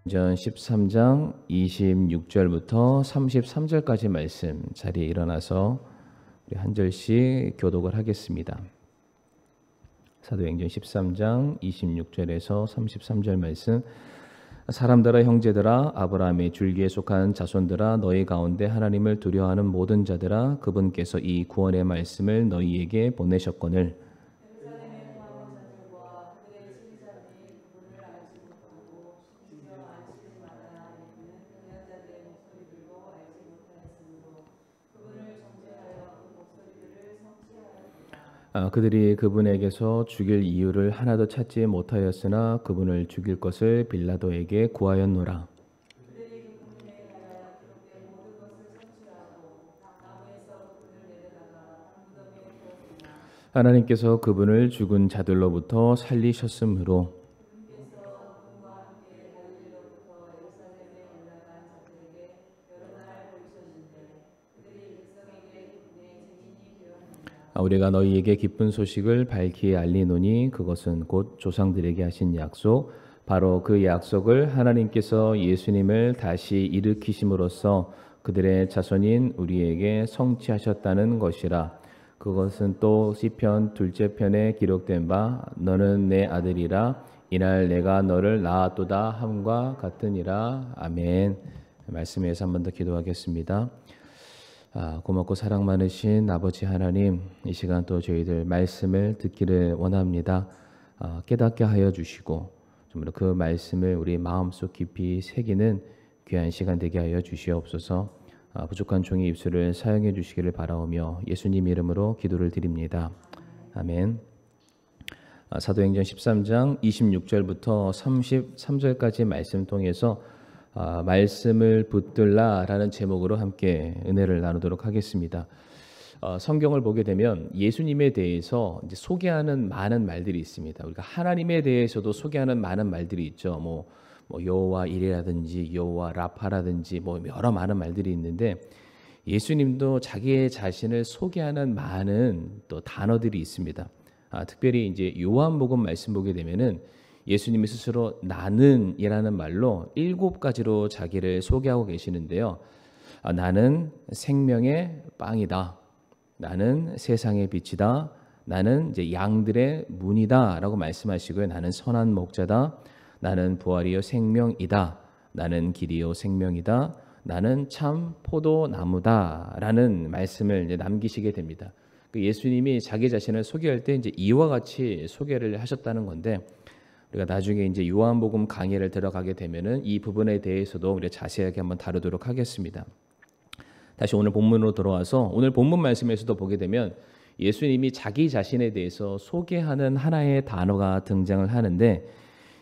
전 13장 26절부터 33절까지 말씀 자리에 일어나서 우리 한 절씩 교독을 하겠습니다. 사도행전 13장 26절에서 33절 말씀. 사람들아 형제들아 아브라함의 줄기에 속한 자손들아 너희 가운데 하나님을 두려워하는 모든 자들아 그분께서 이 구원의 말씀을 너희에게 보내셨거늘 그들이 그분에게서 죽일 이유를 하나도 찾지 못하였으나 그분을 죽일 것을 빌라도에게 구하였노라. 하나님께서 그분을 죽은 자들로부터 살리셨으므로 우리가 너희에게 기쁜 소식을 밝히 알리노니 그것은 곧 조상들에게 하신 약속 바로 그 약속을 하나님께서 예수님을 다시 일으키심으로써 그들의 자손인 우리에게 성취하셨다는 것이라. 그것은 또 시편 둘째 편에 기록된 바 너는 내 아들이라 이날 내가 너를 낳았도다 함과 같으니라. 아멘. 말씀에서 한 번 더 기도하겠습니다. 고맙고 사랑 많으신 아버지 하나님, 이 시간 또 저희들 말씀을 듣기를 원합니다. 깨닫게 하여 주시고 정말 그 말씀을 우리 마음속 깊이 새기는 귀한 시간 되게 하여 주시옵소서. 부족한 종의 입술을 사용해 주시기를 바라오며 예수님 이름으로 기도를 드립니다. 아멘. 사도행전 13장 26절부터 33절까지 말씀 통해서 말씀을 붙들라라는 제목으로 함께 은혜를 나누도록 하겠습니다. 성경을 보게 되면 예수님에 대해서 이제 소개하는 많은 말들이 있습니다. 우리가 하나님에 대해서도 소개하는 많은 말들이 있죠. 뭐 여호와 이레라든지 여호와 라파라든지 여러 많은 말들이 있는데 예수님도 자기의 자신을 소개하는 많은 또 단어들이 있습니다. 특별히 이제 요한복음 말씀 보게 되면은 예수님이 스스로 나는이라는 말로 7가지로 자기를 소개하고 계시는데요. 나는 생명의 빵이다. 나는 세상의 빛이다. 나는 이제 양들의 문이다라고 말씀하시고요. 나는 선한 목자다. 나는 부활이요 생명이다. 나는 길이요 생명이다. 나는 참 포도나무다라는 말씀을 이제 남기시게 됩니다. 예수님이 자기 자신을 소개할 때 이제 이와 같이 소개를 하셨다는 건데 우리가 나중에 이제 요한복음 강의를 들어가게 되면은 이 부분에 대해서도 우리가 자세하게 한번 다루도록 하겠습니다. 다시 오늘 본문으로 돌아와서 오늘 본문 말씀에서도 보게 되면 예수님이 자기 자신에 대해서 소개하는 하나의 단어가 등장을 하는데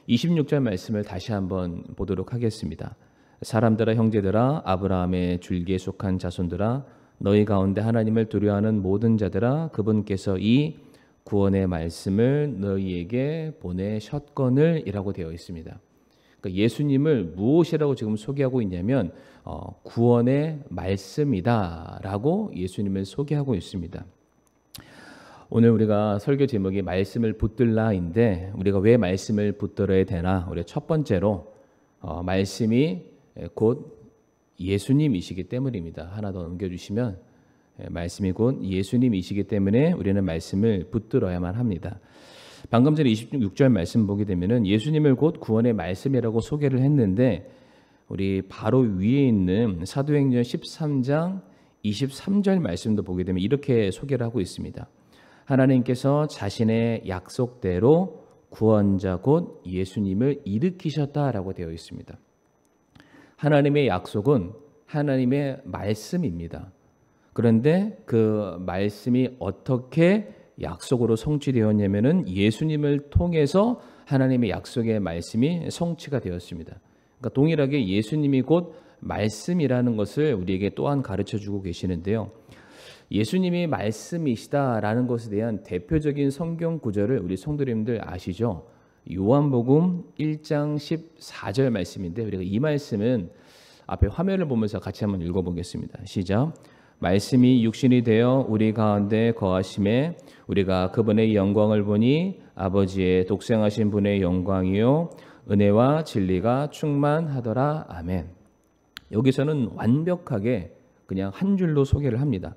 26절 말씀을 다시 한번 보도록 하겠습니다. 사람들아 형제들아 아브라함의 줄기에 속한 자손들아 너희 가운데 하나님을 두려워하는 모든 자들아 그분께서 이 구원의 말씀을 너희에게 보내셨거늘 이라고 되어 있습니다. 그러니까 예수님을 무엇이라고 지금 소개하고 있냐면 구원의 말씀이다 라고 예수님을 소개하고 있습니다. 오늘 우리가 설교 제목이 말씀을 붙들라인데 우리가 왜 말씀을 붙들어야 되나? 우리 첫 번째로 말씀이 곧 예수님이시기 때문입니다. 하나 더 넘겨주시면 말씀이 곧 예수님이시기 때문에 우리는 말씀을 붙들어야만 합니다. 방금 전에 26절 말씀 보게 되면은 예수님을 곧 구원의 말씀이라고 소개를 했는데 우리 바로 위에 있는 사도행전 13장 23절 말씀도 보게 되면 이렇게 소개를 하고 있습니다. 하나님께서 자신의 약속대로 구원자 곧 예수님을 일으키셨다라고 되어 있습니다. 하나님의 약속은 하나님의 말씀입니다. 그런데 그 말씀이 어떻게 약속으로 성취되었냐면은 예수님을 통해서 하나님의 약속의 말씀이 성취가 되었습니다. 그러니까 동일하게 예수님이 곧 말씀이라는 것을 우리에게 또한 가르쳐주고 계시는데요. 예수님이 말씀이시다라는 것에 대한 대표적인 성경 구절을 우리 성도님들 아시죠? 요한복음 1장 14절 말씀인데 우리가 이 말씀은 앞에 화면을 보면서 같이 한번 읽어보겠습니다. 시작. 말씀이 육신이 되어 우리 가운데 거하심에 우리가 그분의 영광을 보니 아버지의 독생하신 분의 영광이요 은혜와 진리가 충만하더라. 아멘. 여기서는 완벽하게 그냥 한 줄로 소개를 합니다.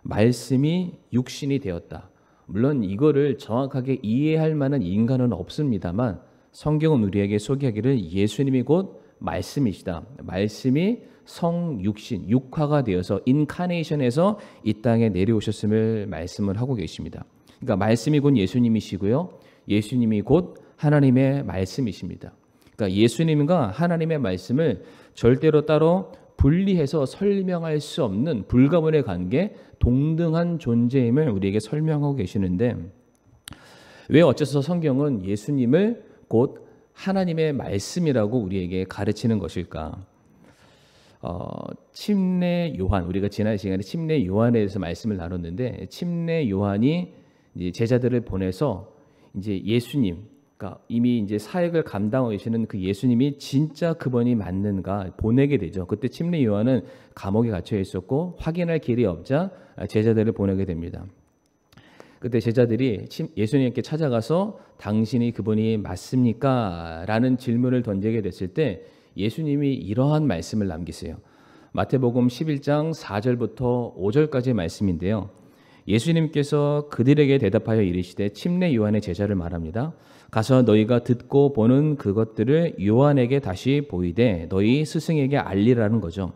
말씀이 육신이 되었다. 물론 이거를 정확하게 이해할 만한 인간은 없습니다만 성경은 우리에게 소개하기를 예수님이 곧 말씀이시다. 말씀이 성육신, 육화가 되어서 인카네이션에서 이 땅에 내려오셨음을 말씀을 하고 계십니다. 그러니까 말씀이 곧 예수님이시고요. 예수님이 곧 하나님의 말씀이십니다. 그러니까 예수님과 하나님의 말씀을 절대로 따로 분리해서 설명할 수 없는 불가분의 관계, 동등한 존재임을 우리에게 설명하고 계시는데 왜 어째서 성경은 예수님을 곧 하나님의 말씀이라고 우리에게 가르치는 것일까? 침례 요한, 우리가 지난 시간에 침례 요한에 대해서 말씀을 나눴는데 침례 요한이 이제 제자들을 보내서 이제 예수님, 그러니까 이미 이제 사역을 감당하고 계시는 그 예수님이 진짜 그분이 맞는가 보내게 되죠. 그때 침례 요한은 감옥에 갇혀 있었고 확인할 길이 없자 제자들을 보내게 됩니다. 그때 제자들이 예수님께 찾아가서 당신이 그분이 맞습니까? 라는 질문을 던지게 됐을 때 예수님이 이러한 말씀을 남기세요. 마태복음 11장 4절부터 5절까지의 말씀인데요. 예수님께서 그들에게 대답하여 이르시되 침례 요한의 제자를 말합니다. 가서 너희가 듣고 보는 그것들을 요한에게 다시 보이되 너희 스승에게 알리라는 거죠.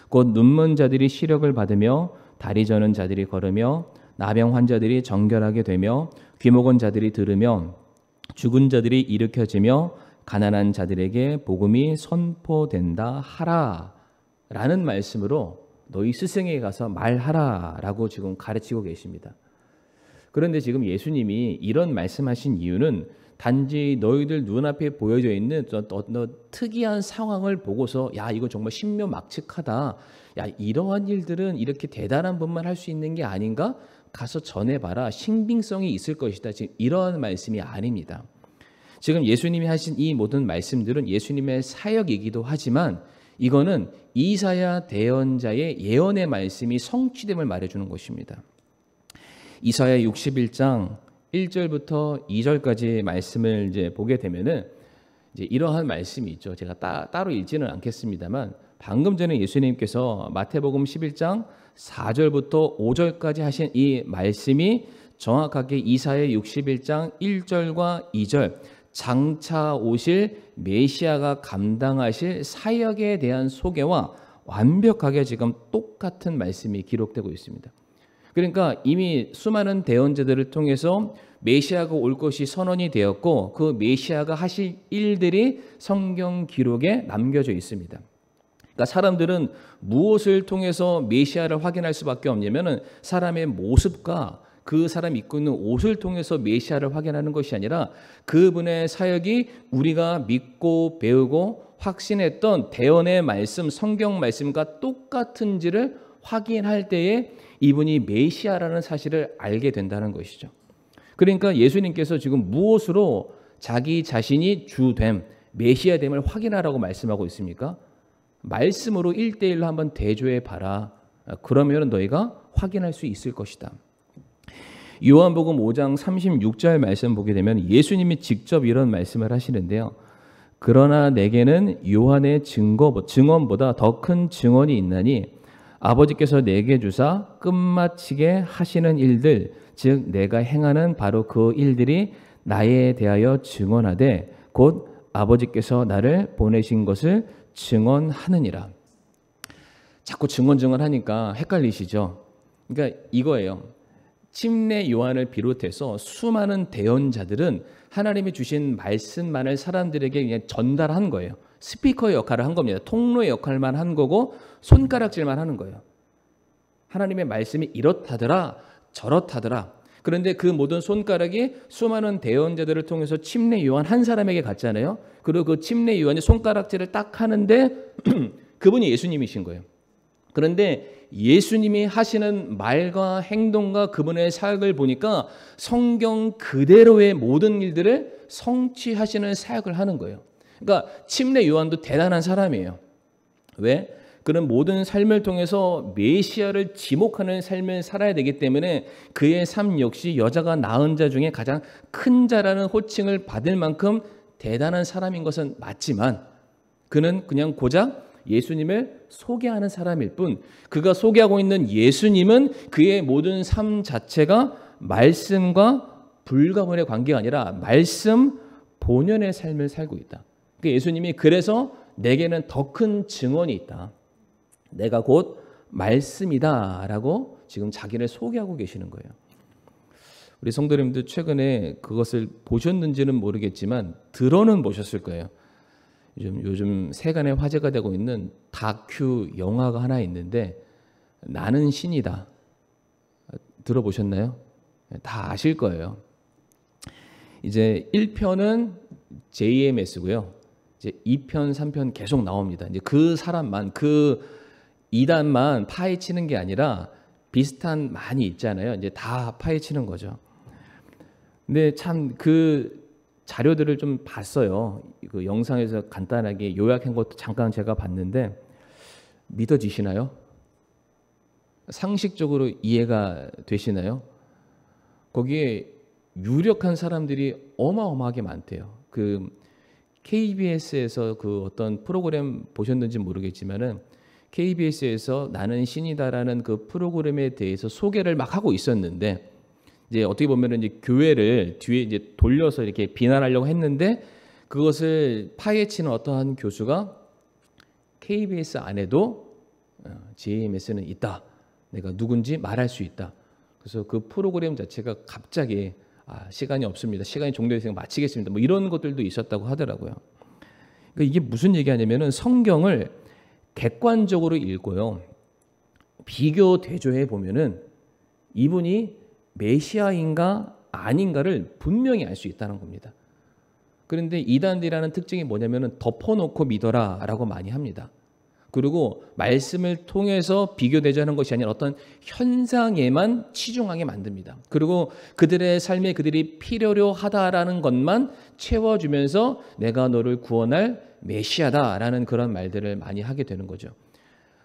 곧 눈먼 자들이 시력을 받으며 다리 저는 자들이 걸으며 나병 환자들이 정결하게 되며 귀목은 자들이 들으며 죽은 자들이 일으켜지며 가난한 자들에게 복음이 선포된다 하라 라는 말씀으로 너희 스승에게 가서 말하라 라고 지금 가르치고 계십니다. 그런데 지금 예수님이 이런 말씀하신 이유는 단지 너희들 눈앞에 보여져 있는 어떤 특이한 상황을 보고서 야 이거 정말 신묘막측하다. 야 이러한 일들은 이렇게 대단한 분만 할 수 있는 게 아닌가? 가서 전해봐라. 신빙성이 있을 것이다. 지금 이런 말씀이 아닙니다. 지금 예수님이 하신 이 모든 말씀들은 예수님의 사역이기도 하지만 이거는 이사야 대언자의 예언의 말씀이 성취됨을 말해주는 것입니다. 이사야 61장 1절부터 2절까지 말씀을 이제 보게 되면은 이제 이러한 말씀이 있죠. 제가 따로 읽지는 않겠습니다만 방금 전에 예수님께서 마태복음 11장 4절부터 5절까지 하신 이 말씀이 정확하게 이사야 61장 1절과 2절 장차 오실 메시아가 감당하실 사역에 대한 소개와 완벽하게 지금 똑같은 말씀이 기록되고 있습니다. 그러니까 이미 수많은 대언자들을 통해서 메시아가 올 것이 선언이 되었고 그 메시아가 하실 일들이 성경 기록에 남겨져 있습니다. 그러니까 사람들은 무엇을 통해서 메시아를 확인할 수밖에 없냐면은 사람의 모습과 그 사람이 입고 있는 옷을 통해서 메시아를 확인하는 것이 아니라 그분의 사역이 우리가 믿고 배우고 확신했던 대언의 말씀, 성경 말씀과 똑같은지를 확인할 때에 이분이 메시아라는 사실을 알게 된다는 것이죠. 그러니까 예수님께서 지금 무엇으로 자기 자신이 주됨, 메시아됨을 확인하라고 말씀하고 있습니까? 말씀으로 1대1로 한번 대조해 봐라. 그러면 너희가 확인할 수 있을 것이다. 요한복음 5장 36절 말씀 보게 되면 예수님이 직접 이런 말씀을 하시는데요. 그러나 내게는 요한의 증언보다 더 큰 증언이 있나니 아버지께서 내게 주사 끝마치게 하시는 일들 즉 내가 행하는 바로 그 일들이 나에 대하여 증언하되 곧 아버지께서 나를 보내신 것을 증언하느니라. 자꾸 증언하니까 헷갈리시죠? 그러니까 이거예요. 침례 요한을 비롯해서 수많은 대언자들은 하나님이 주신 말씀만을 사람들에게 그냥 전달한 거예요. 스피커의 역할을 한 겁니다. 통로의 역할만 한 거고 손가락질만 하는 거예요. 하나님의 말씀이 이렇다더라 저렇다더라. 그런데 그 모든 손가락이 수많은 대언자들을 통해서 침례 요한 한 사람에게 갔잖아요. 그리고 그 침례 요한이 손가락질을 딱 하는데 그분이 예수님이신 거예요. 그런데 예수님이 하시는 말과 행동과 그분의 사역을 보니까 성경 그대로의 모든 일들을 성취하시는 사역을 하는 거예요. 그러니까 침례 요한도 대단한 사람이에요. 왜? 그런 모든 삶을 통해서 메시아를 지목하는 삶을 살아야 되기 때문에 그의 삶 역시 여자가 낳은 자 중에 가장 큰 자라는 호칭을 받을 만큼 대단한 사람인 것은 맞지만 그는 그냥 고작 예수님을 소개하는 사람일 뿐 그가 소개하고 있는 예수님은 그의 모든 삶 자체가 말씀과 불가분의 관계가 아니라 말씀 본연의 삶을 살고 있다. 그러니까 예수님이 그래서 내게는 더 큰 증언이 있다. 내가 곧 말씀이다 라고 지금 자기를 소개하고 계시는 거예요. 우리 성도님들 최근에 그것을 보셨는지는 모르겠지만 들어는 보셨을 거예요. 요즘 세간에 화제가 되고 있는 다큐 영화가 하나 있는데 나는 신이다. 들어보셨나요? 다 아실 거예요. 이제 1편은 JMS고요. 이제 2편, 3편 계속 나옵니다. 이제 그 사람만 그 이단만 파헤치는 게 아니라 비슷한 많이 있잖아요. 이제 다 파헤치는 거죠. 근데 참 그 자료들을 좀 봤어요. 그 영상에서 간단하게 요약한 것도 잠깐 제가 봤는데 믿어지시나요? 상식적으로 이해가 되시나요? 거기에 유력한 사람들이 어마어마하게 많대요. 그 KBS에서 그 어떤 프로그램 보셨는지 모르겠지만은 KBS에서 나는 신이다라는 그 프로그램에 대해서 소개를 막 하고 있었는데 이제 어떻게 보면은 이제 교회를 뒤에 이제 돌려서 이렇게 비난하려고 했는데 그것을 파헤치는 어떠한 교수가 KBS 안에도 JMS는 있다. 내가 누군지 말할 수 있다. 그래서 그 프로그램 자체가 갑자기 시간이 없습니다. 시간이 종료해서 마치겠습니다. 뭐 이런 것들도 있었다고 하더라고요. 그러니까 이게 무슨 얘기하냐면은 성경을 객관적으로 읽고요. 비교 대조해 보면은 이분이 메시아인가 아닌가를 분명히 알 수 있다는 겁니다. 그런데 이단들이라는 특징이 뭐냐면은 덮어놓고 믿어라라고 많이 합니다. 그리고 말씀을 통해서 비교대조하는 것이 아니라 어떤 현상에만 치중하게 만듭니다. 그리고 그들의 삶에 그들이 필요로 하다라는 것만 채워주면서 내가 너를 구원할 메시아다라는 그런 말들을 많이 하게 되는 거죠.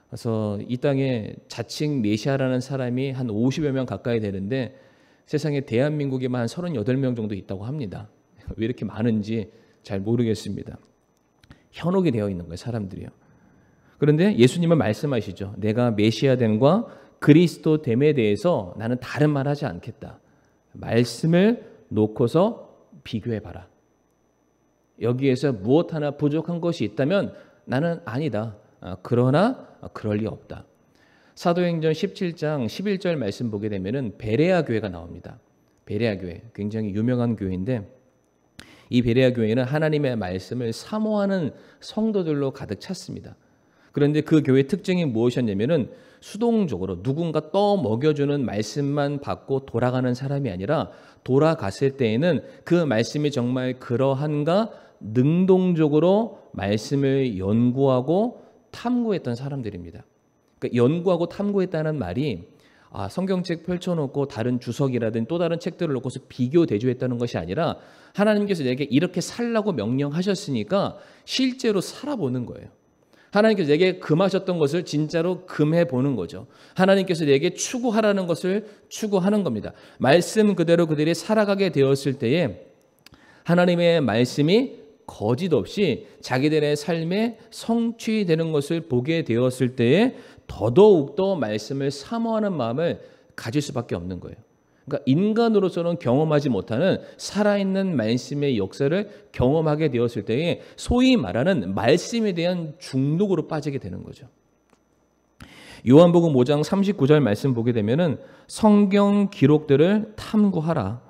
그래서 이 땅에 자칭 메시아라는 사람이 한 50여 명 가까이 되는데 세상에 대한민국에만 한 38명 정도 있다고 합니다. 왜 이렇게 많은지 잘 모르겠습니다. 현혹이 되어 있는 거예요, 사람들이요. 그런데 예수님은 말씀하시죠. 내가 메시아됨과 그리스도됨에 대해서 나는 다른 말 하지 않겠다. 말씀을 놓고서 비교해봐라. 여기에서 무엇 하나 부족한 것이 있다면 나는 아니다. 그러나 그럴 리 없다. 사도행전 17장 11절 말씀 보게 되면은 베레아 교회가 나옵니다. 베레아 교회 굉장히 유명한 교회인데 이 베레아 교회는 하나님의 말씀을 사모하는 성도들로 가득 찼습니다. 그런데 그 교회의 특징이 무엇이었냐면은 수동적으로 누군가 떠먹여주는 말씀만 받고 돌아가는 사람이 아니라 돌아갔을 때에는 그 말씀이 정말 그러한가 능동적으로 말씀을 연구하고 탐구했던 사람들입니다. 그러니까 연구하고 탐구했다는 말이 성경책 펼쳐놓고 다른 주석이라든지 또 다른 책들을 놓고서 비교 대조했다는 것이 아니라 하나님께서 내게 이렇게 살라고 명령하셨으니까 실제로 살아보는 거예요. 하나님께서 내게 금하셨던 것을 진짜로 금해보는 거죠. 하나님께서 내게 추구하라는 것을 추구하는 겁니다. 말씀 그대로 그들이 살아가게 되었을 때에 하나님의 말씀이 거짓 없이 자기들의 삶에 성취되는 것을 보게 되었을 때에 더더욱더 말씀을 사모하는 마음을 가질 수밖에 없는 거예요. 그러니까 인간으로서는 경험하지 못하는 살아있는 말씀의 역사를 경험하게 되었을 때에 소위 말하는 말씀에 대한 중독으로 빠지게 되는 거죠. 요한복음 5장 39절 말씀 보게 되면은 성경 기록들을 탐구하라.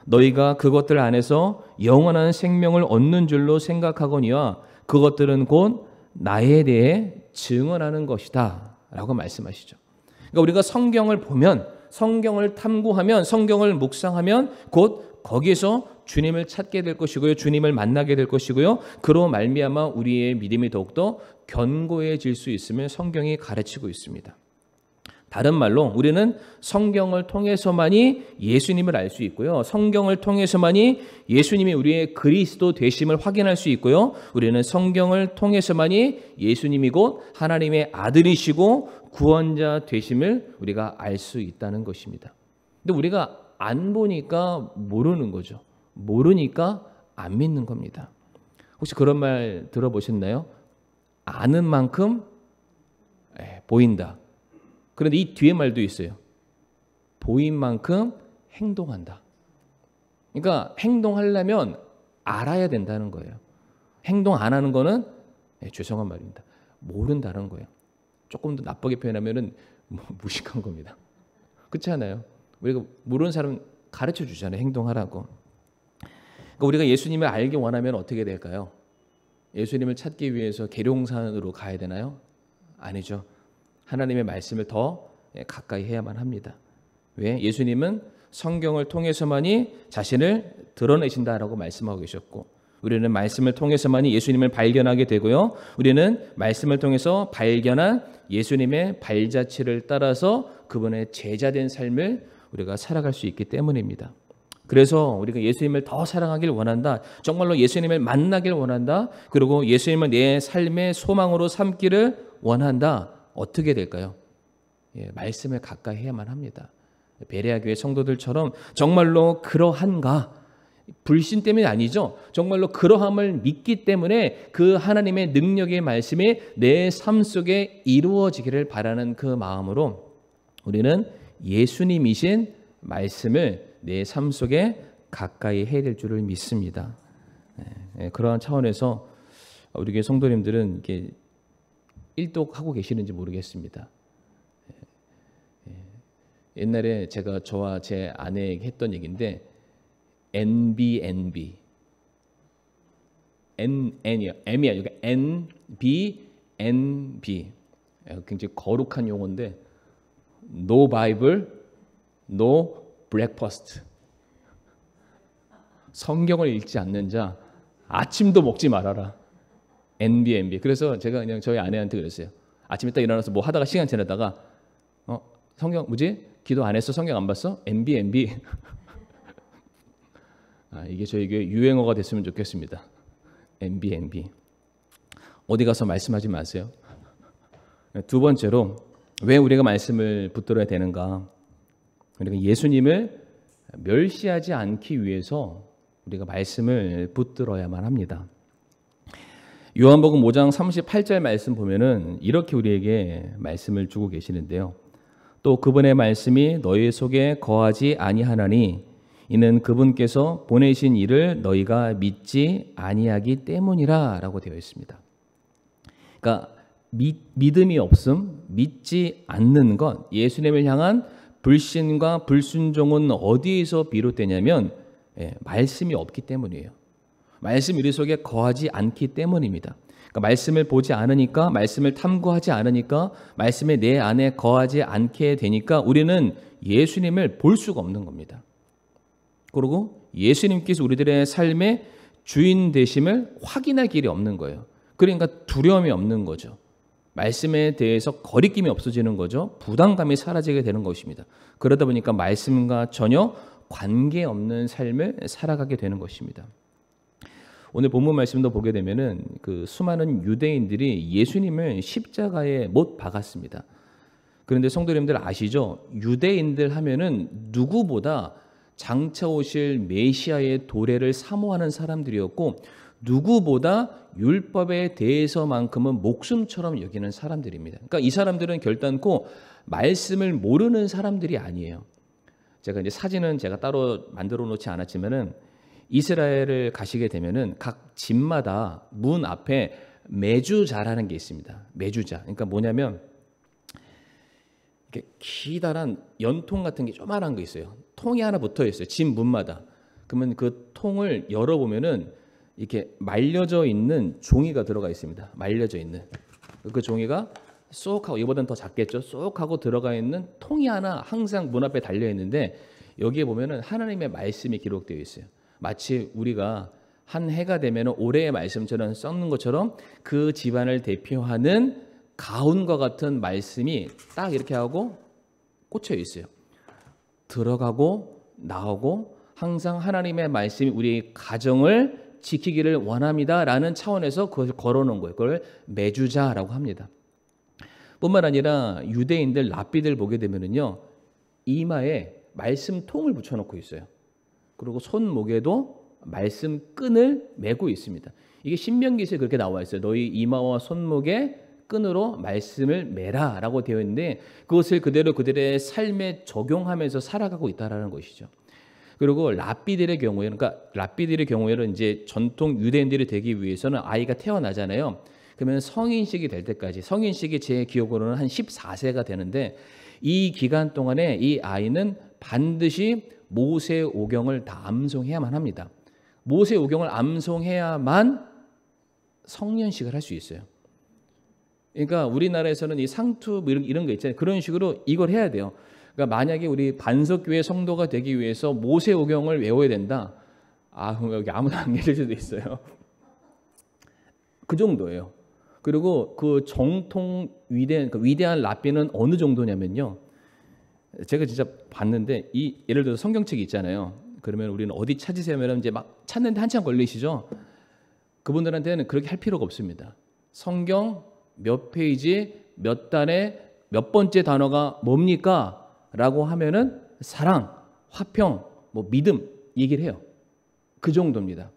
너희가 그것들 안에서 영원한 생명을 얻는 줄로 생각하거니와 그것들은 곧 나에 대해 증언하는 것이다 라고 말씀하시죠. 그러니까 우리가 성경을 보면 성경을 탐구하면 성경을 묵상하면 곧 거기에서 주님을 찾게 될 것이고요. 주님을 만나게 될 것이고요. 그로 말미암아 우리의 믿음이 더욱더 견고해질 수 있음을 성경이 가르치고 있습니다. 다른 말로 우리는 성경을 통해서만이 예수님을 알 수 있고요. 성경을 통해서만이 예수님이 우리의 그리스도 되심을 확인할 수 있고요. 우리는 성경을 통해서만이 예수님이 곧 하나님의 아들이시고 구원자 되심을 우리가 알 수 있다는 것입니다. 근데 우리가 안 보니까 모르는 거죠. 모르니까 안 믿는 겁니다. 혹시 그런 말 들어보셨나요? 아는 만큼 보인다. 그런데 이 뒤에 말도 있어요. 보인 만큼 행동한다. 그러니까 행동하려면 알아야 된다는 거예요. 행동 안 하는 거는 죄송한 말입니다. 모른다는 거예요. 조금 더 나쁘게 표현하면은 무식한 겁니다. 그렇지 않아요? 우리가 모르는 사람 가르쳐 주잖아요. 행동하라고. 그러니까 우리가 예수님을 알기 원하면 어떻게 될까요? 예수님을 찾기 위해서 계룡산으로 가야 되나요? 아니죠. 하나님의 말씀을 더 가까이 해야만 합니다. 왜? 예수님은 성경을 통해서만이 자신을 드러내신다라고 말씀하고 계셨고 우리는 말씀을 통해서만이 예수님을 발견하게 되고요. 우리는 말씀을 통해서 발견한 예수님의 발자취를 따라서 그분의 제자된 삶을 우리가 살아갈 수 있기 때문입니다. 그래서 우리가 예수님을 더 사랑하길 원한다. 정말로 예수님을 만나길 원한다. 그리고 예수님을 내 삶의 소망으로 삼기를 원한다. 어떻게 될까요? 말씀을 가까이 해야만 합니다. 베레아 교회 성도들처럼 정말로 그러한가? 불신 때문이 아니죠. 정말로 그러함을 믿기 때문에 그 하나님의 능력의 말씀이 내 삶 속에 이루어지기를 바라는 그 마음으로 우리는 예수님이신 말씀을 내 삶 속에 가까이 해야 될 줄을 믿습니다. 그러한 차원에서 우리 교회 성도님들은 이게 일독하고 계시는지 모르겠습니다. 옛날에 제가 저와 제 아내에게 했던 얘기인데 NBNB N이요. M이 아니고 NBNB 굉장히 거룩한 용어인데 No Bible, No Breakfast. 성경을 읽지 않는 자 아침도 먹지 말아라. NBNB. 그래서 제가 그냥 저희 아내한테 그랬어요. 아침에 딱 일어나서 뭐 하다가 시간 지나다가 성경 뭐지? 기도 안 했어? 성경 안 봤어? NBNB. 이게 저에게 유행어가 됐으면 좋겠습니다. NBNB. 어디 가서 말씀하지 마세요. 두 번째로 왜 우리가 말씀을 붙들어야 되는가? 우리가 예수님을 멸시하지 않기 위해서 우리가 말씀을 붙들어야만 합니다. 요한복음 5장 38절 말씀 보면은 이렇게 우리에게 말씀을 주고 계시는데요. 또 그분의 말씀이 너희 속에 거하지 아니하나니 이는 그분께서 보내신 이를 너희가 믿지 아니하기 때문이라라고 되어 있습니다. 그러니까 믿음이 없음, 믿지 않는 것, 예수님을 향한 불신과 불순종은 어디에서 비롯되냐면 말씀이 없기 때문이에요. 말씀이 우리 속에 거하지 않기 때문입니다. 그러니까 말씀을 보지 않으니까, 말씀을 탐구하지 않으니까, 말씀이 내 안에 거하지 않게 되니까 우리는 예수님을 볼 수가 없는 겁니다. 그리고 예수님께서 우리들의 삶의 주인 되심을 확인할 길이 없는 거예요. 그러니까 두려움이 없는 거죠. 말씀에 대해서 거리낌이 없어지는 거죠. 부담감이 사라지게 되는 것입니다. 그러다 보니까 말씀과 전혀 관계없는 삶을 살아가게 되는 것입니다. 오늘 본문 말씀도 보게 되면은 그 수많은 유대인들이 예수님을 십자가에 못 박았습니다. 그런데 성도님들 아시죠? 유대인들 하면은 누구보다 장차 오실 메시아의 도래를 사모하는 사람들이었고 누구보다 율법에 대해서만큼은 목숨처럼 여기는 사람들입니다. 그러니까 이 사람들은 결단코 말씀을 모르는 사람들이 아니에요. 제가 이제 사진은 제가 따로 만들어 놓지 않았지만은 이스라엘을 가시게 되면은 각 집마다 문 앞에 메주자라는 게 있습니다. 메주자. 그러니까 뭐냐면 이렇게 기다란 연통 같은 게 조그만한 거 있어요. 통이 하나 붙어 있어요. 집 문마다. 그러면 그 통을 열어보면은 이렇게 말려져 있는 종이가 들어가 있습니다. 말려져 있는 그 종이가 쏙 하고 이보다는 더 작겠죠. 쏙 하고 들어가 있는 통이 하나 항상 문 앞에 달려 있는데 여기에 보면은 하나님의 말씀이 기록되어 있어요. 마치 우리가 한 해가 되면 올해의 말씀처럼 썩는 것처럼 그 집안을 대표하는 가훈과 같은 말씀이 딱 이렇게 하고 꽂혀 있어요. 들어가고 나오고 항상 하나님의 말씀이 우리 가정을 지키기를 원합니다라는 차원에서 그것을 걸어놓은 거예요. 그걸 매주자라고 합니다. 뿐만 아니라 유대인들 랍비들 보게 되면은요, 이마에 말씀통을 붙여놓고 있어요. 그리고 손목에도 말씀 끈을 메고 있습니다. 이게 신명기서에 그렇게 나와 있어요. 너희 이마와 손목에 끈으로 말씀을 매라라고 되어 있는데 그것을 그대로 그들의 삶에 적용하면서 살아가고 있다라는 것이죠. 그리고 랍비들의 경우에는, 그러니까 랍비들의 경우에는 이제 전통 유대인들이 되기 위해서는 아이가 태어나잖아요. 그러면 성인식이 될 때까지, 성인식이 제 기억으로는 한 14세가 되는데 이 기간 동안에 이 아이는 반드시 모세 오경을 다 암송해야만 합니다. 모세 오경을 암송해야만 성년식을 할 수 있어요. 그러니까 우리나라에서는 이 상투 이런 거 있잖아요. 그런 식으로 이걸 해야 돼요. 그러니까 만약에 우리 반석교회 성도가 되기 위해서 모세 오경을 외워야 된다. 그럼 여기 아무도 안 계실 수도 있어요. 그 정도예요. 그리고 그 정통 위대한 랍비는 어느 정도냐면요. 제가 진짜 봤는데 예를 들어서 성경책이 있잖아요. 그러면 우리는 어디 찾으세요면 이제 막 찾는데 한참 걸리시죠. 그분들한테는 그렇게 할 필요가 없습니다. 성경 몇 페이지 몇 단에 몇 번째 단어가 뭡니까? 라고 하면은 사랑, 화평, 믿음 얘기를 해요. 그 정도입니다.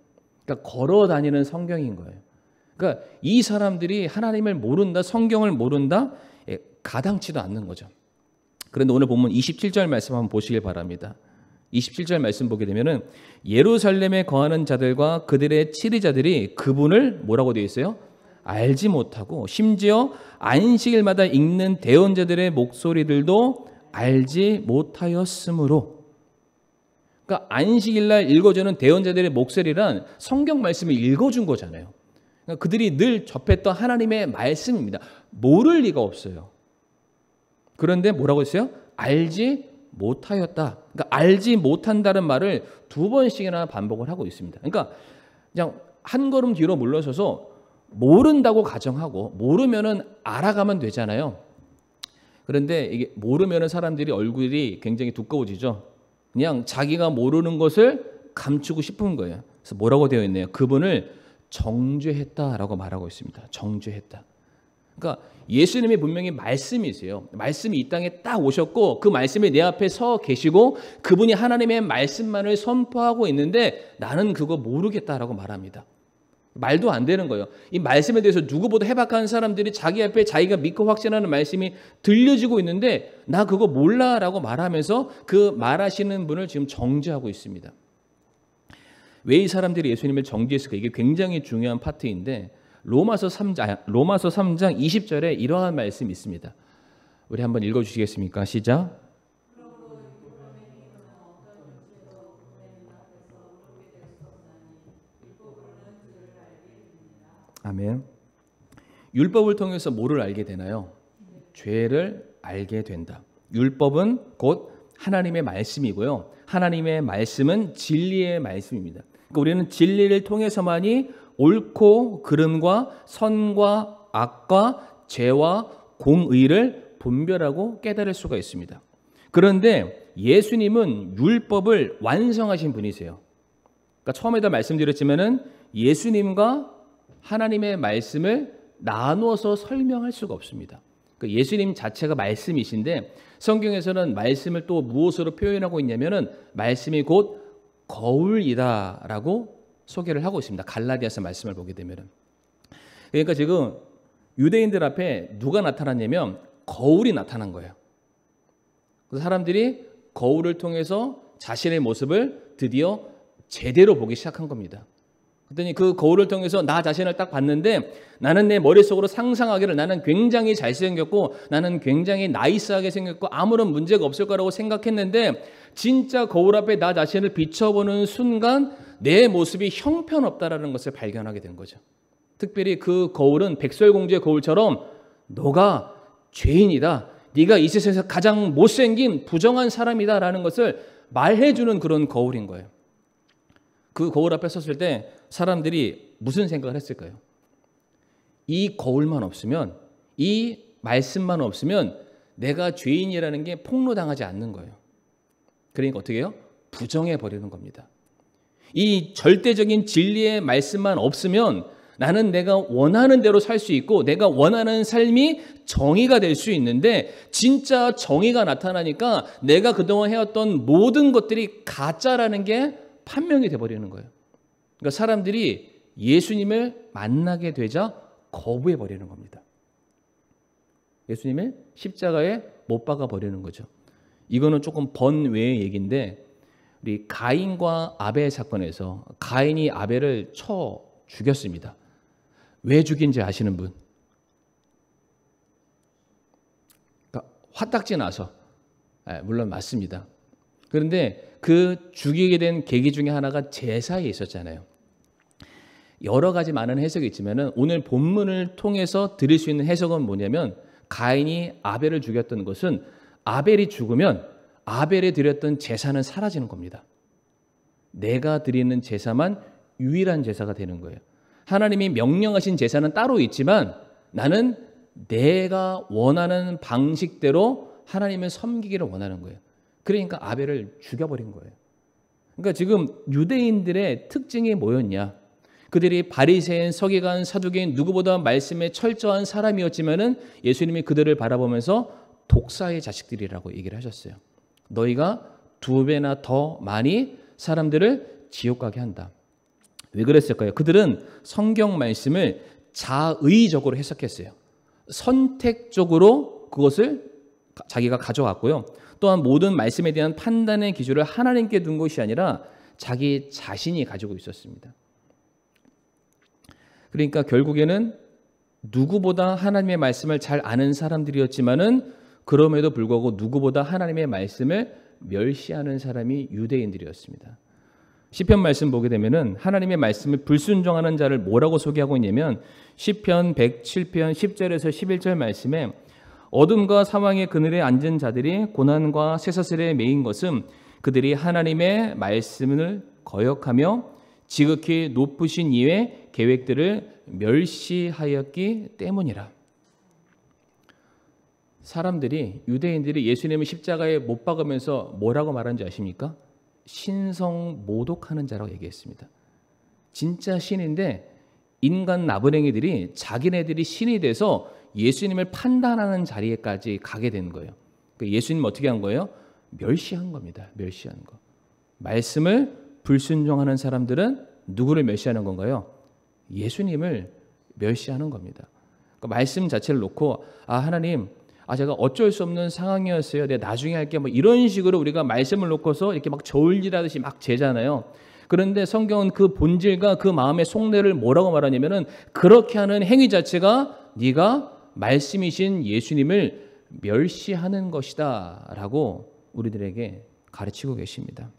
그러니까 걸어 다니는 성경인 거예요. 그러니까 이 사람들이 하나님을 모른다, 성경을 모른다, 가당치도 않는 거죠. 그런데 오늘 본문 27절 말씀 한번 보시길 바랍니다. 27절 말씀 보게 되면은 예루살렘에 거하는 자들과 그들의 치리자들이 그분을 뭐라고 되어 있어요? 알지 못하고 심지어 안식일마다 읽는 대언자들의 목소리들도 알지 못하였으므로, 그러니까 안식일날 읽어주는 대언자들의 목소리란 성경 말씀을 읽어준 거잖아요. 그러니까 그들이 늘 접했던 하나님의 말씀입니다. 모를 리가 없어요. 그런데 뭐라고 했어요? 알지 못하였다. 그러니까 알지 못한다는 말을 2번씩이나 반복을 하고 있습니다. 그러니까 그냥 한 걸음 뒤로 물러서서 모른다고 가정하고 모르면은 알아가면 되잖아요. 그런데 이게 모르면은 사람들이 얼굴이 굉장히 두꺼워지죠. 그냥 자기가 모르는 것을 감추고 싶은 거예요. 그래서 뭐라고 되어 있네요. 그분을 정죄했다라고 말하고 있습니다. 정죄했다. 그러니까 예수님이 분명히 말씀이세요. 말씀이 이 땅에 딱 오셨고 그 말씀이 내 앞에 서 계시고 그분이 하나님의 말씀만을 선포하고 있는데 나는 그거 모르겠다라고 말합니다. 말도 안 되는 거예요. 이 말씀에 대해서 누구보다 해박한 사람들이 자기 앞에 자기가 믿고 확신하는 말씀이 들려지고 있는데 나 그거 몰라라고 말하면서 그 말하시는 분을 지금 정죄하고 있습니다. 왜 이 사람들이 예수님을 정죄했을까? 이게 굉장히 중요한 파트인데 로마서 3장 20절에 이러한 말씀이 있습니다. 우리 한번 읽어주시겠습니까? 시작. 아멘. 율법을 통해서 뭐를 알게 되나요? 죄를 알게 된다. 율법은 곧 하나님의 말씀이고요. 하나님의 말씀은 진리의 말씀입니다. 그러니까 우리는 진리를 통해서만이 옳고 그름과 선과 악과 죄와 공의를 분별하고 깨달을 수가 있습니다. 그런데 예수님은 율법을 완성하신 분이세요. 그러니까 처음에도 말씀드렸지만은 예수님과 하나님의 말씀을 나누어서 설명할 수가 없습니다. 그러니까 예수님 자체가 말씀이신데 성경에서는 말씀을 또 무엇으로 표현하고 있냐면은 말씀이 곧 거울이다라고 소개를 하고 있습니다. 갈라디아서 말씀을 보게 되면은. 그러니까 지금 유대인들 앞에 누가 나타났냐면 거울이 나타난 거예요. 그래서 사람들이 거울을 통해서 자신의 모습을 드디어 제대로 보기 시작한 겁니다. 그랬더니 그 거울을 통해서 나 자신을 딱 봤는데 나는 내 머릿속으로 상상하기를 나는 굉장히 잘생겼고 나는 굉장히 나이스하게 생겼고 아무런 문제가 없을 거라고 생각했는데 진짜 거울 앞에 나 자신을 비춰보는 순간 내 모습이 형편없다라는 것을 발견하게 된 거죠. 특별히 그 거울은 백설공주의 거울처럼 너가 죄인이다. 네가 이 세상에서 가장 못생긴 부정한 사람이다라는 것을 말해주는 그런 거울인 거예요. 그 거울 앞에 섰을 때 사람들이 무슨 생각을 했을까요? 이 거울만 없으면, 이 말씀만 없으면 내가 죄인이라는 게 폭로당하지 않는 거예요. 그러니까 어떻게 해요? 부정해 버리는 겁니다. 이 절대적인 진리의 말씀만 없으면 나는 내가 원하는 대로 살 수 있고 내가 원하는 삶이 정의가 될 수 있는데, 진짜 정의가 나타나니까 내가 그동안 해왔던 모든 것들이 가짜라는 게 판명이 돼버리는 거예요. 그러니까 사람들이 예수님을 만나게 되자 거부해 버리는 겁니다. 예수님을 십자가에 못 박아 버리는 거죠. 이거는 조금 번외의 얘기인데, 우리 가인과 아벨 사건에서 가인이 아벨을 쳐 죽였습니다. 왜 죽인지 아시는 분? 그러니까 화딱지 나서. 물론 맞습니다. 그런데 그 죽이게 된 계기 중에 하나가 제사에 있었잖아요. 여러 가지 많은 해석이 있지만 오늘 본문을 통해서 드릴 수 있는 해석은 뭐냐면, 가인이 아벨을 죽였던 것은 아벨이 죽으면 아벨에 드렸던 제사는 사라지는 겁니다. 내가 드리는 제사만 유일한 제사가 되는 거예요. 하나님이 명령하신 제사는 따로 있지만 나는 내가 원하는 방식대로 하나님을 섬기기를 원하는 거예요. 그러니까 아벨을 죽여버린 거예요. 그러니까 지금 유대인들의 특징이 뭐였냐? 그들이 바리새인, 서기관, 사두개인 누구보다 말씀에 철저한 사람이었지만은 예수님이 그들을 바라보면서 독사의 자식들이라고 얘기를 하셨어요. 너희가 2배나 더 많이 사람들을 지옥 가게 한다. 왜 그랬을까요? 그들은 성경 말씀을 자의적으로 해석했어요. 선택적으로 그것을 자기가 가져갔고요. 또한 모든 말씀에 대한 판단의 기준을 하나님께 둔 것이 아니라 자기 자신이 가지고 있었습니다. 그러니까 결국에는 누구보다 하나님의 말씀을 잘 아는 사람들이었지만은 그럼에도 불구하고 누구보다 하나님의 말씀을 멸시하는 사람이 유대인들이었습니다. 시편 말씀 보게 되면은 하나님의 말씀을 불순종하는 자를 뭐라고 소개하고 있냐면, 시편 107편 10절에서 11절 말씀에 어둠과 사망의 그늘에 앉은 자들이 고난과 쇠사슬에 매인 것은 그들이 하나님의 말씀을 거역하며 지극히 높으신 이의 계획들을 멸시하였기 때문이라. 사람들이, 유대인들이 예수님을 십자가에 못 박으면서 뭐라고 말하는지 아십니까? 신성 모독하는 자라고 얘기했습니다. 진짜 신인데 인간 나부랭이들이 자기네들이 신이 돼서 예수님을 판단하는 자리에까지 가게 된 거예요. 예수님 어떻게 한 거예요? 멸시한 겁니다. 멸시한 거. 말씀을 불순종하는 사람들은 누구를 멸시하는 건가요? 예수님을 멸시하는 겁니다. 그러니까 말씀 자체를 놓고 하나님, 제가 어쩔 수 없는 상황이었어요. 내가 나중에 할게. 뭐 이런 식으로 우리가 말씀을 놓고서 이렇게 막 저울질하듯이 막 재잖아요. 그런데 성경은 그 본질과 그 마음의 속내를 뭐라고 말하냐면은, 그렇게 하는 행위 자체가 네가 말씀이신 예수님을 멸시하는 것이다라고 우리들에게 가르치고 계십니다.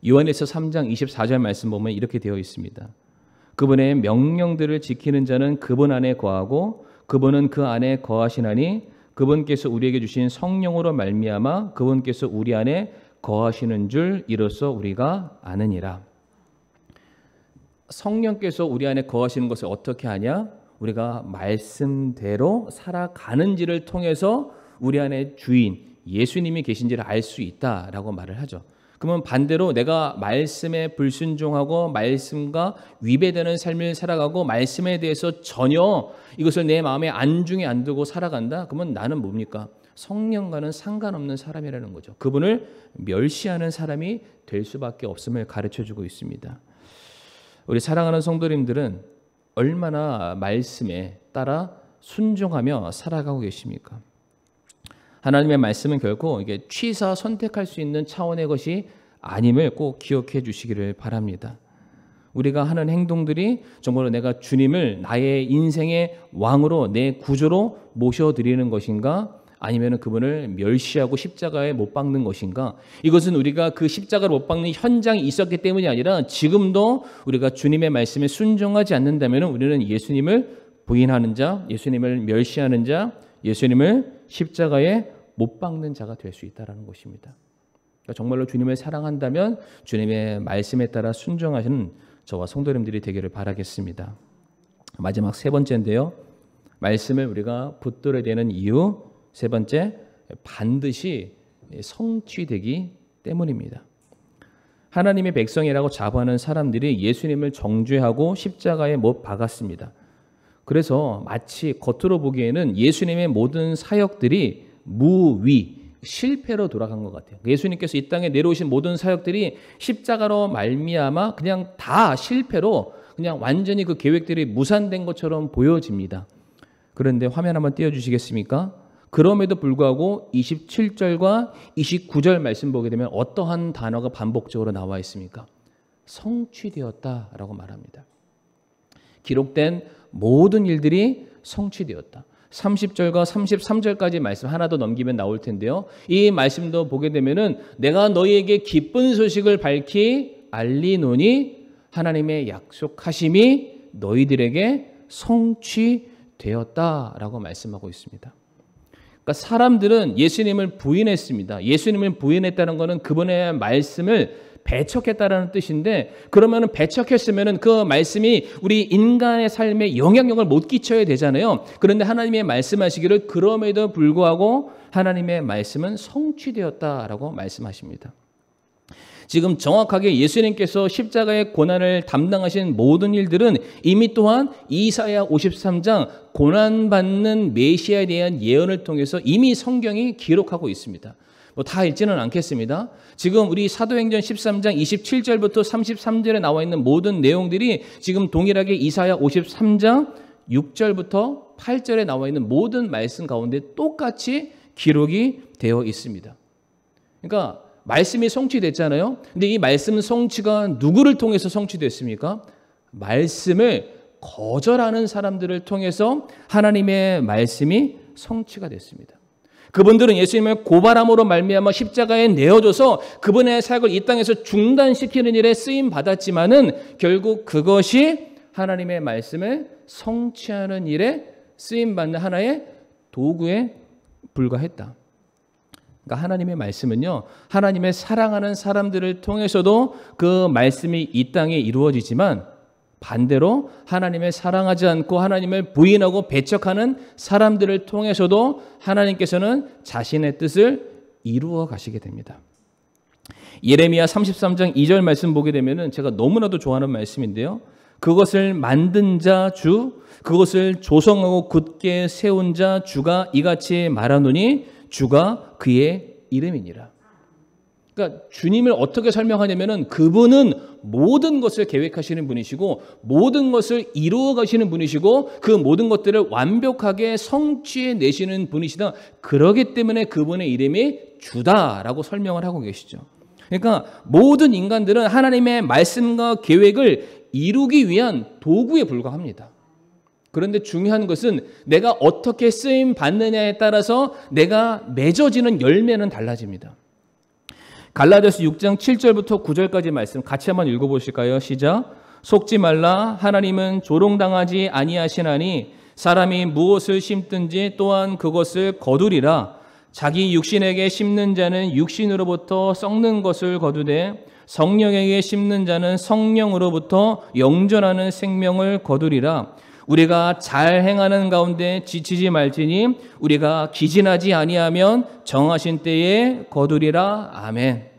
요한에서 3장 24절 말씀 보면 이렇게 되어 있습니다. 그분의 명령들을 지키는 자는 그분 안에 거하고 그분은 그 안에 거하시나니 그분께서 우리에게 주신 성령으로 말미암아 그분께서 우리 안에 거하시는 줄 이로써 우리가 아느니라. 성령께서 우리 안에 거하시는 것을 어떻게 하냐? 우리가 말씀대로 살아가는지를 통해서 우리 안에 주인 예수님이 계신지를 알 수 있다라고 말을 하죠. 그러면 반대로 내가 말씀에 불순종하고 말씀과 위배되는 삶을 살아가고 말씀에 대해서 전혀 이것을 내 마음에 안중에 안 두고 살아간다? 그러면 나는 뭡니까? 성령과는 상관없는 사람이라는 거죠. 그분을 멸시하는 사람이 될 수밖에 없음을 가르쳐주고 있습니다. 우리 사랑하는 성도님들은 얼마나 말씀에 따라 순종하며 살아가고 계십니까? 하나님의 말씀은 결코 이게 취사 선택할 수 있는 차원의 것이 아님을 꼭 기억해 주시기를 바랍니다. 우리가 하는 행동들이 정말로 내가 주님을 나의 인생의 왕으로 내 구조로 모셔드리는 것인가? 아니면 그분을 멸시하고 십자가에 못 박는 것인가? 이것은 우리가 그 십자가를 못 박는 현장이 있었기 때문이 아니라 지금도 우리가 주님의 말씀에 순종하지 않는다면 우리는 예수님을 부인하는 자, 예수님을 멸시하는 자, 예수님을 십자가에 못 박는 자가 될 수 있다는 것입니다. 그러니까 정말로 주님을 사랑한다면 주님의 말씀에 따라 순종하시는 저와 성도님들이 되기를 바라겠습니다. 마지막 세 번째인데요. 말씀을 우리가 붙들어야 되는 이유 세 번째, 반드시 성취되기 때문입니다. 하나님의 백성이라고 자부하는 사람들이 예수님을 정죄하고 십자가에 못 박았습니다. 그래서 마치 겉으로 보기에는 예수님의 모든 사역들이 무위, 실패로 돌아간 것 같아요. 예수님께서 이 땅에 내려오신 모든 사역들이 십자가로 말미암아 그냥 다 실패로 그냥 완전히 그 계획들이 무산된 것처럼 보여집니다. 그런데 화면 한번 띄워주시겠습니까? 그럼에도 불구하고 27절과 29절 말씀 보게 되면 어떠한 단어가 반복적으로 나와 있습니까? 성취되었다라고 말합니다. 기록된 모든 일들이 성취되었다. 30절과 33절까지 말씀 하나 더 넘기면 나올 텐데요. 이 말씀도 보게 되면은 내가 너희에게 기쁜 소식을 밝히 알리노니 하나님의 약속하심이 너희들에게 성취되었다라고 말씀하고 있습니다. 그러니까 사람들은 예수님을 부인했습니다. 예수님을 부인했다는 것은 그분의 말씀을 배척했다라는 뜻인데, 그러면 배척했으면 그 말씀이 우리 인간의 삶에 영향력을 못 끼쳐야 되잖아요. 그런데 하나님의 말씀하시기를 그럼에도 불구하고 하나님의 말씀은 성취되었다라고 말씀하십니다. 지금 정확하게 예수님께서 십자가의 고난을 담당하신 모든 일들은 이미 또한 이사야 53장 고난받는 메시아에 대한 예언을 통해서 이미 성경이 기록하고 있습니다. 다 읽지는 않겠습니다. 지금 우리 사도행전 13장 27절부터 33절에 나와 있는 모든 내용들이 지금 동일하게 이사야 53장 6절부터 8절에 나와 있는 모든 말씀 가운데 똑같이 기록이 되어 있습니다. 그러니까 말씀이 성취됐잖아요. 근데 이 말씀 성취가 누구를 통해서 성취됐습니까? 말씀을 거절하는 사람들을 통해서 하나님의 말씀이 성취가 됐습니다. 그분들은 예수님을 고발함으로 말미암아 십자가에 내어줘서 그분의 사역을 이 땅에서 중단시키는 일에 쓰임 받았지만은 결국 그것이 하나님의 말씀을 성취하는 일에 쓰임 받는 하나의 도구에 불과했다. 그러니까 하나님의 말씀은요, 하나님의 사랑하는 사람들을 통해서도 그 말씀이 이 땅에 이루어지지만 반대로 하나님을 사랑하지 않고 하나님을 부인하고 배척하는 사람들을 통해서도 하나님께서는 자신의 뜻을 이루어 가시게 됩니다. 예레미야 33장 2절 말씀 보게 되면은 제가 너무나도 좋아하는 말씀인데요. 그것을 만든 자 주, 그것을 조성하고 굳게 세운 자 주가 이같이 말하노니 주가 그의 이름이니라. 그러니까 주님을 어떻게 설명하냐면은 그분은 모든 것을 계획하시는 분이시고 모든 것을 이루어 가시는 분이시고 그 모든 것들을 완벽하게 성취해 내시는 분이시다. 그러기 때문에 그분의 이름이 주다라고 설명을 하고 계시죠. 그러니까 모든 인간들은 하나님의 말씀과 계획을 이루기 위한 도구에 불과합니다. 그런데 중요한 것은 내가 어떻게 쓰임 받느냐에 따라서 내가 맺어지는 열매는 달라집니다. 갈라디아서 6장 7절부터 9절까지 말씀 같이 한번 읽어보실까요? 시작. 속지 말라. 하나님은 조롱당하지 아니하시나니 사람이 무엇을 심든지 또한 그것을 거두리라. 자기 육신에게 심는 자는 육신으로부터 썩는 것을 거두되 성령에게 심는 자는 성령으로부터 영존하는 생명을 거두리라. 우리가 잘 행하는 가운데 지치지 말지니 우리가 기진하지 아니하면 정하신 때에 거두리라. 아멘.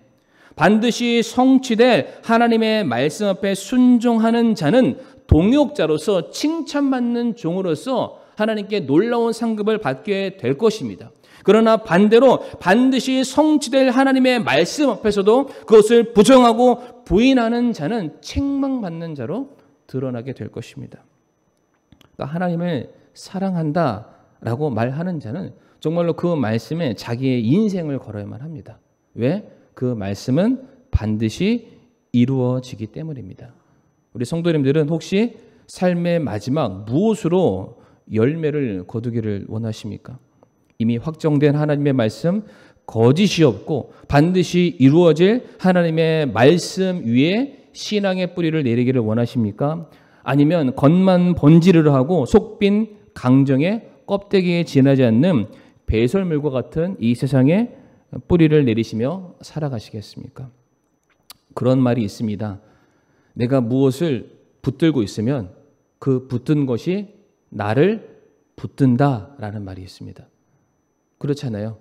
반드시 성취될 하나님의 말씀 앞에 순종하는 자는 동역자로서 칭찬받는 종으로서 하나님께 놀라운 상급을 받게 될 것입니다. 그러나 반대로 반드시 성취될 하나님의 말씀 앞에서도 그것을 부정하고 부인하는 자는 책망받는 자로 드러나게 될 것입니다. 그러니까 하나님을 사랑한다라고 말하는 자는 정말로 그 말씀에 자기의 인생을 걸어야만 합니다. 왜? 그 말씀은 반드시 이루어지기 때문입니다. 우리 성도님들은 혹시 삶의 마지막 무엇으로 열매를 거두기를 원하십니까? 이미 확정된 하나님의 말씀, 거짓이 없고 반드시 이루어질 하나님의 말씀 위에 신앙의 뿌리를 내리기를 원하십니까? 아니면 겉만 번지르르 하고 속빈 강정의 껍데기에 지나지 않는 배설물과 같은 이 세상에 뿌리를 내리시며 살아가시겠습니까? 그런 말이 있습니다. 내가 무엇을 붙들고 있으면 그 붙든 것이 나를 붙든다라는 말이 있습니다. 그렇잖아요.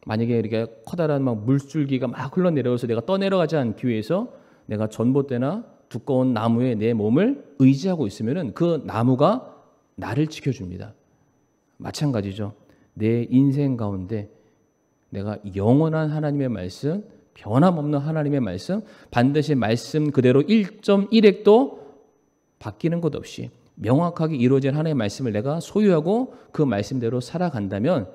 만약에 이렇게 커다란 막 물줄기가 막 흘러내려서 내가 떠내려가지 않기 위해서 내가 전봇대나 두꺼운 나무에 내 몸을 의지하고 있으면은 그 나무가 나를 지켜줍니다. 마찬가지죠. 내 인생 가운데 내가 영원한 하나님의 말씀, 변함없는 하나님의 말씀, 반드시 말씀 그대로 1.1핵도 바뀌는 것 없이 명확하게 이루어진 하나님의 말씀을 내가 소유하고 그 말씀대로 살아간다면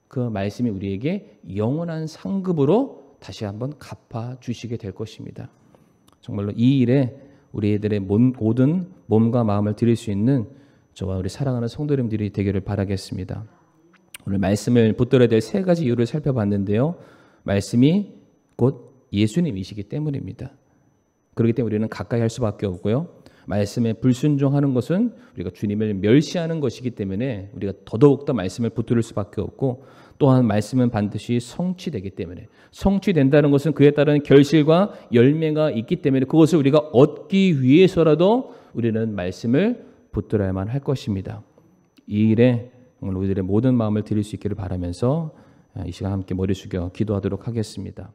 그 말씀이 우리에게 영원한 상급으로 다시 한번 갚아주시게 될 것입니다. 정말로 이 일에 우리들의 모든 몸과 마음을 드릴 수 있는 저와 우리 사랑하는 성도님들이 되기를 바라겠습니다. 오늘 말씀을 붙들어야 될 세 가지 이유를 살펴봤는데요. 말씀이 곧 예수님이시기 때문입니다. 그렇기 때문에 우리는 가까이 할 수밖에 없고요. 말씀에 불순종하는 것은 우리가 주님을 멸시하는 것이기 때문에 우리가 더더욱 더 말씀을 붙들 수밖에 없고, 또한 말씀은 반드시 성취되기 때문에, 성취된다는 것은 그에 따른 결실과 열매가 있기 때문에 그것을 우리가 얻기 위해서라도 우리는 말씀을 붙들어야만 할 것입니다. 이 일에 우리들의 모든 마음을 드릴 수 있기를 바라면서 이 시간 함께 머리 숙여 기도하도록 하겠습니다.